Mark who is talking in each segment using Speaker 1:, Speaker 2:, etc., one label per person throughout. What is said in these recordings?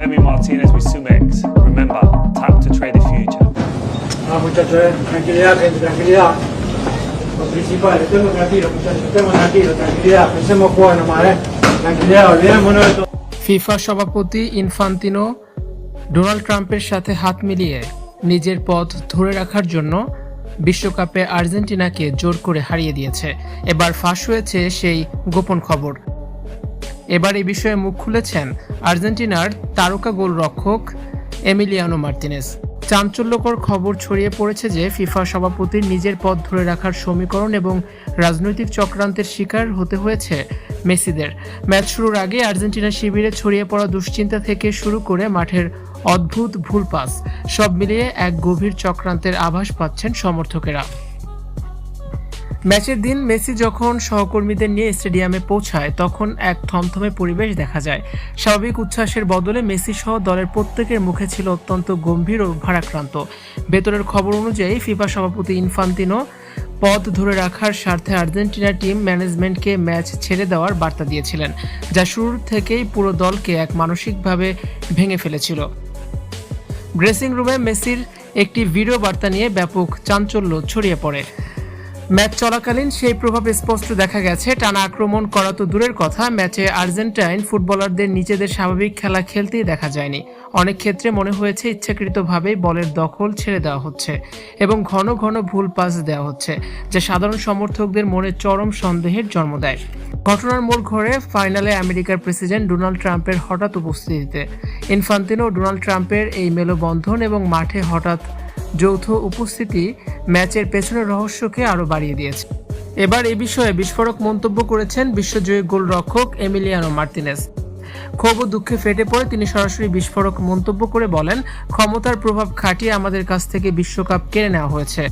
Speaker 1: Emi Martinez with Sumex. Remember, tap to trade the future.
Speaker 2: No, muchachos, tranquilidad, gente, tranquilidad. Lo principal, estemos tranquilos, muchachos, estemos tranquilos, tranquilidad. Pensemos jugar nomás, Tranquilidad, olvidémonos de todo.
Speaker 3: FIFA সভাপতি Infantino Donald ট্রাম্পের সাথে হাত মিলিয়ে নিজের পথ ধরে রাখার জন্য বিশ্বকাপে আর্জেন্টিনাকে জোর করে হারিয়ে দিয়েছে। এবার ফাঁস হয়েছে সেই গোপন খবর। এবার এই বিষয়ে মুখ খুলেছেন আর্জেন্টিনার তারকা গোলরক্ষক এমিলিয়ানো মার্তিনেজ। চাঞ্চল্যকর খবর ছড়িয়ে পড়েছে যে ফিফা সভাপতির নিজের পথ ধরে রাখার সমীকরণ এবং রাজনৈতিক চক্রান্তের শিকার হতে হয়েছে মেসিদের। ম্যাচ শুরুর আগে আর্জেন্টিনা শিবিরে ছড়িয়ে পড়া দুশ্চিন্তা থেকে শুরু করে মাঠের অদ্ভুত ভুল পাস, সব মিলিয়ে এক গভীর চক্রান্তের আভাস পাচ্ছেন সমর্থকেরা। ম্যাচের দিন মেসি যখন সহকর্মীদের নিয়ে স্টেডিয়ামে পৌঁছায় তখন এক থমথমে পরিবেশ দেখা যায়। স্বাভাবিক উচ্ছ্বাসের বদলে মেসি সহ দলের প্রত্যেকের মুখে ছিল অত্যন্ত গম্ভীর ও ভারাক্রান্ত। ভেতরের খবর অনুযায়ী ফিফা সভাপতি ইনফান্তিনো পথ ধরে রাখার স্বার্থে আর্জেন্টিনা টিম ম্যানেজমেন্টকে ম্যাচ ছেড়ে দেওয়ার বার্তা দিয়েছিলেন, যা শুরু থেকেই পুরো দলকে এক মানসিকভাবে ভেঙে ফেলেছিল। ড্রেসিং রুমে মেসির একটি ভিডিও বার্তা নিয়ে ব্যাপক চাঞ্চল্য ছড়িয়ে পড়ে। ম্যাচ চলাকালীন সেই প্রভাব স্পষ্ট দেখা গেছে। টানা আক্রমণ করা তো দূরের কথা, ম্যাচে আর্জেন্টাইন ফুটবলারদের নিজেদের স্বাভাবিক খেলা খেলতেই দেখা যায়নি। অনেক ক্ষেত্রে মনে হয়েছে ইচ্ছাকৃতভাবেই বলের দখল ছেড়ে দেওয়া হচ্ছে এবং ঘন ঘন ভুল পাস দেওয়া হচ্ছে, যা সাধারণ সমর্থকদের মনে চরম সন্দেহের জন্ম দেয়। ঘটনার মোড় ঘোরে ফাইনালে আমেরিকার প্রেসিডেন্ট ডোনাল্ড ট্রাম্পের হঠাৎ উপস্থিতিতে। ইনফান্তিনো ও ডোনাল্ড ট্রাম্পের এই মেলবন্ধন এবং মাঠে হঠাৎ যৌথ উপস্থিতি ম্যাচের পেছনের রহস্যকে আরও বাড়িয়ে দিয়েছে। এবার এ বিষয়ে বিস্ফোরক মন্তব্য করেছেন বিশ্বজয়ী গোলরক্ষক এমিলিয়ানো মার্তিনেজ। ক্ষোভ ও দুঃখে ফেটে পড়ে তিনি সরাসরি বিস্ফোরক মন্তব্য করে বলেন, ক্ষমতার প্রভাব খাটিয়ে আমাদের কাছ থেকে বিশ্বকাপ কেড়ে নেওয়া হয়েছে।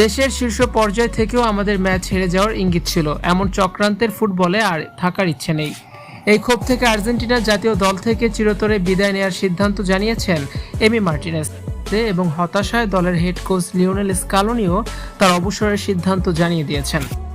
Speaker 3: দেশের শীর্ষ পর্যায় থেকেও আমাদের ম্যাচ হেরে যাওয়ার ইঙ্গিত ছিল। এমন চক্রান্তের ফুটবলে আর থাকার ইচ্ছে নেই। এই ক্ষোভ থেকে আর্জেন্টিনার জাতীয় দল থেকে চিরতরে বিদায় নেওয়ার সিদ্ধান্ত জানিয়েছেন এমি মার্টিনেজ এবং হতাশায় দলের হেড কোচ লিওনেল স্কালোনিও তার অবসরের সিদ্ধান্ত জানিয়ে দিয়েছেন।